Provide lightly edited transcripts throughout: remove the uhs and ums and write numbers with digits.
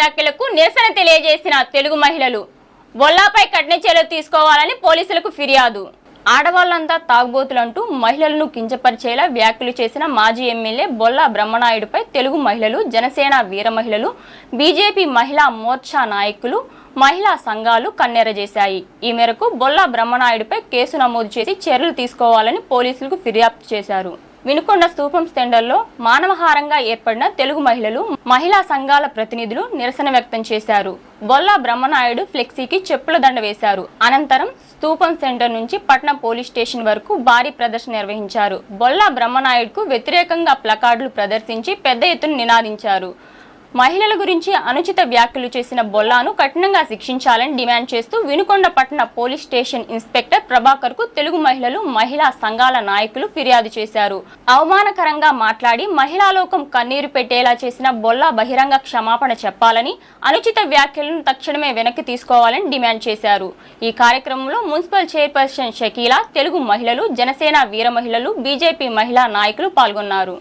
వ్యాఖ్యలకు నిరసన తెలియజేసిన తెలుగు మహిళలు బొల్లాపై కఠిన చర్యలు తీసుకోవాలని పోలీసులకు ఫిర్యాదు. ఆడవాళ్లంతా తాగుబోతులంటూ మహిళలను కించపరిచేలా వ్యాఖ్యలు చేసిన మాజీ ఎమ్మెల్యే బొల్లా బ్రహ్మనాయుడుపై తెలుగు మహిళలు, జనసేన వీర మహిళలు, బీజేపీ మహిళా మోర్చా నాయకులు, మహిళా సంఘాలు కన్నెరజేశాయి. ఈ మేరకు బొల్లా బ్రహ్మనాయుడుపై కేసు నమోదు చేసి చర్యలు తీసుకోవాలని పోలీసులకు ఫిర్యాదు చేశారు. వినుకొండ స్తూపం సెంటర్లో మానవహారంగా ఏర్పడిన తెలుగు మహిళలు, మహిళా సంఘాల ప్రతినిధులు నిరసన వ్యక్తం చేశారు. బొల్లా బ్రహ్మనాయుడు ఫ్లెక్సీకి చెప్పుల దండ వేశారు. అనంతరం స్తూపం సెంటర్ నుంచి పట్నం పోలీస్ స్టేషన్ వరకు భారీ ప్రదర్శన నిర్వహించారు. బొల్లా బ్రహ్మనాయుడుకు వ్యతిరేకంగా ప్లకార్డులు ప్రదర్శించి పెద్ద ఎత్తున నినాదించారు. మహిళల గురించి అనుచిత వ్యాఖ్యలు చేసిన బొల్లాను కఠినంగా శిక్షించాలని డిమాండ్ చేస్తూ వినుకొండ పట్టణ పోలీస్ స్టేషన్ ఇన్స్పెక్టర్ ప్రభాకర్ కు తెలుగు మహిళలు, మహిళా సంఘాల నాయకులు ఫిర్యాదు చేశారు. అవమానకరంగా మాట్లాడి మహిళా లోకం కన్నీరు పెట్టేలా చేసిన బొల్లా బహిరంగ క్షమాపణ చెప్పాలని, అనుచిత వ్యాఖ్యలను తక్షణమే వెనక్కి తీసుకోవాలని డిమాండ్ చేశారు. ఈ కార్యక్రమంలో మున్సిపల్ చైర్పర్సన్ షకీలా, తెలుగు మహిళలు, జనసేన వీర మహిళలు, బీజేపీ మహిళా నాయకులు పాల్గొన్నారు.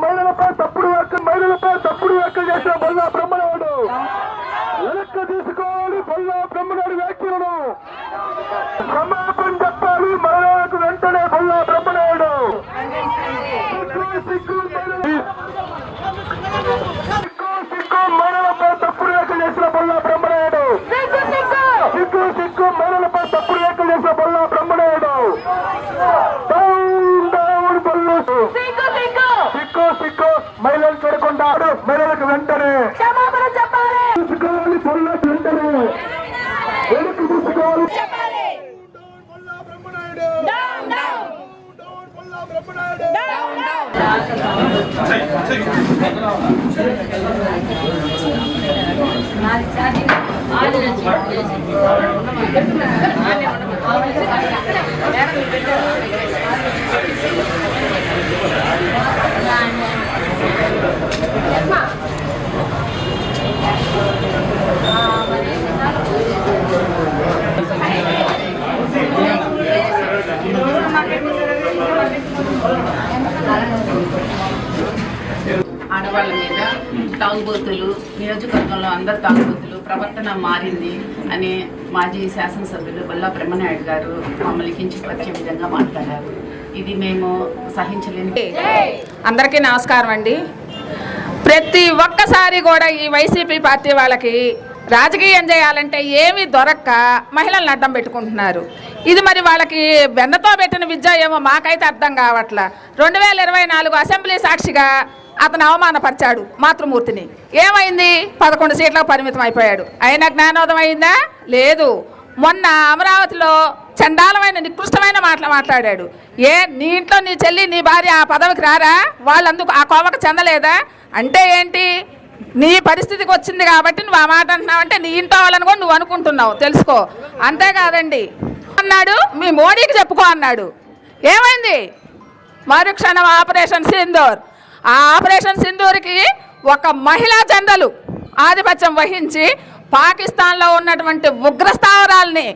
మహిళలపై తప్పుడు వ్యాఖ్యలు చేసిన బొల్లా బ్రహ్మనాయుడు వెనక్కి తీసుకోవాలి. బొల్లా బ్రహ్మనాయుడు వ్యాఖ్యలను క్షమాపణ చెప్పాలి. మహిళలకు వెంటనే బొల్లా బ్రహ్మనాయుడు మహిళలపై తప్పుడు వ్యాఖ్యలు చేసిన బొల్లా బ్రహ్మనాయుడు మహిళలపై తప్పుడు వ్యాఖ్యలు చేసిన బొల్లా బ్రహ్మనాయుడు సిక్కు మహిళలు చూడకుండా మహిళలకు వెంటనే తీసుకోవాలి. బొల్లకు వెంటనే వెనక్కి తీసుకోవాలి. ఆడవాళ్ళ మీద తాగుబోతులు, నియోజకవర్గంలో అందరు తాగుబోతులు ప్రవర్తన మారింది అని మాజీ శాసనసభ్యులు బొల్లా బ్రహ్మనాయుడు గారు మమ్మల్ని కించపరిచే విధంగా మాట్లాడారు. ఇది మేము సహించలేని. అందరికీ నమస్కారం అండి. ప్రతి ఒక్కసారి కూడా ఈ వైసీపీ పార్టీ వాళ్ళకి రాజకీయం చేయాలంటే ఏమీ దొరక్క మహిళలను అడ్డం పెట్టుకుంటున్నారు. ఇది మరి వాళ్ళకి వెన్నతో పెట్టిన విద్య ఏమో మాకైతే అర్థం కావట్లా. 2024 అసెంబ్లీ సాక్షిగా అతను అవమానపరిచాడు మాతృమూర్తిని. ఏమైంది? 11 సీట్లకు పరిమితం అయిపోయాడు. అయినా జ్ఞానోదయం అయిందా? లేదు. మొన్న అమరావతిలో చండాలమైన నికృష్టమైన మాటలు మాట్లాడాడు. నీ ఇంట్లో నీ చెల్లి, నీ భార్య ఆ పదవికి రారా? వాళ్ళందుకు ఆ కోవకు చెందలేదా? అంటే ఏంటి? నీ పరిస్థితికి వచ్చింది కాబట్టి నువ్వు ఆ మాట అంటున్నావు అంటే నీ ఇంట్లో వాళ్ళని కూడా నువ్వు అనుకుంటున్నావు, తెలుసుకో. అంతేకాదండి అన్నాడు, మీ మోడీకి చెప్పుకో అన్నాడు. ఏమైంది? మరుక్షణం ఆపరేషన్ సింధూర్. ఆ ఆపరేషన్ సింధూర్కి ఒక మహిళా జనరల్ ఆధిపత్యం వహించి పాకిస్తాన్లో ఉన్నటువంటి ఉగ్రస్థావరాల్ని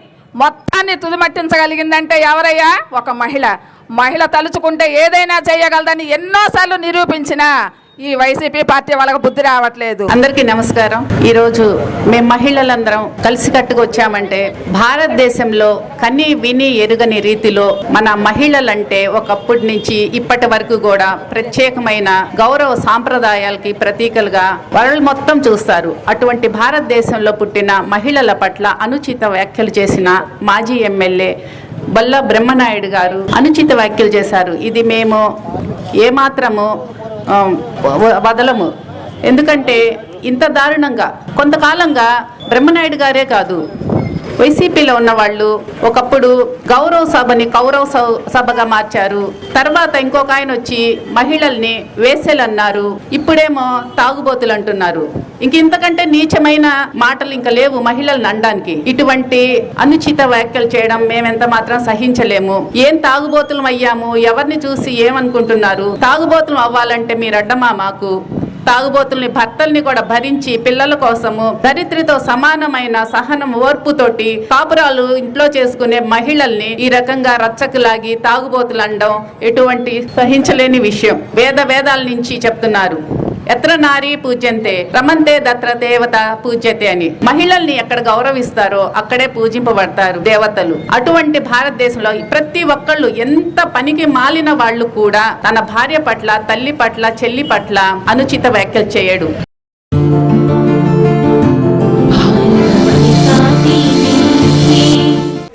మొత్తాన్ని తుదిమట్టించగలిగిందంటే ఎవరయ్యా? ఒక మహిళ తలుచుకుంటే ఏదైనా చేయగలదని ఎన్నోసార్లు నిరూపించిన ఈ వైసీపీ పార్టీ వాళ్ళకు బుద్ధి రావట్లేదు. అందరికీ నమస్కారం. ఈరోజు మేము మహిళలందరం కలిసికట్టుగా వచ్చామంటే భారతదేశంలో కని విని ఎరుగని రీతిలో మన మహిళలంటే ఒకప్పటి నుంచి ఇప్పటి వరకు కూడా ప్రత్యేకమైన గౌరవ సాంప్రదాయాలకి ప్రతీకలుగా వాళ్ళు మొత్తం చూస్తారు. అటువంటి భారతదేశంలో పుట్టిన మహిళల పట్ల అనుచిత వ్యాఖ్యలు చేసిన మాజీ ఎమ్మెల్యే బొల్లా బ్రహ్మనాయుడు గారు అనుచిత వ్యాఖ్యలు చేశారు. ఇది మేము ఏమాత్రము వదలము. ఎందుకంటే ఇంత దారుణంగా కొంతకాలంగా బ్రహ్మనాయుడు గారే కాదు, వైసీపీలో ఉన్న వాళ్ళు ఒకప్పుడు గౌరవ సభని కౌరవ సభగా మార్చారు. తర్వాత ఇంకొక ఆయన వచ్చి మహిళల్ని వేసేలు అన్నారు. ఇప్పుడేమో తాగుబోతులు అంటున్నారు. ఇంతకంటే నీచమైన మాటలు ఇంకా లేవు మహిళలను అనడానికి. ఇటువంటి అనుచిత వ్యాఖ్యలు చేయడం మేమెంత మాత్రం సహించలేము. ఏం తాగుబోతులం అయ్యాము? ఎవరిని చూసి ఏమనుకుంటున్నారు? తాగుబోతులం అవ్వాలంటే మీరు అడ్డమా మాకు? తాగుబోతుల్ని భర్తల్ని కూడా భరించి పిల్లల కోసము దరిద్రతో సమానమైన సహనం ఓర్పుతోటి కాపురాలు ఇంట్లో చేసుకునే మహిళల్ని ఈ రకంగా రచ్చకులాగి తాగుబోతులు అనడం ఎటువంటి సహించలేని విషయం. వేదాల నుంచి చెప్తున్నారు, ఎత్ర నారీ పూజ్యంతే రమంతే దత్ర దేవత పూజ్యతే అని. మహిళల్ని ఎక్కడ గౌరవిస్తారో అక్కడే పూజింపబడతారు దేవతలు. అటువంటి భారతదేశంలో ప్రతి ఒక్కళ్ళు ఎంత పనికి మాలిన వాళ్ళు కూడా తన భార్య పట్ల, తల్లి పట్ల, చెల్లి పట్ల అనుచిత వ్యాఖ్యలు చేయడు.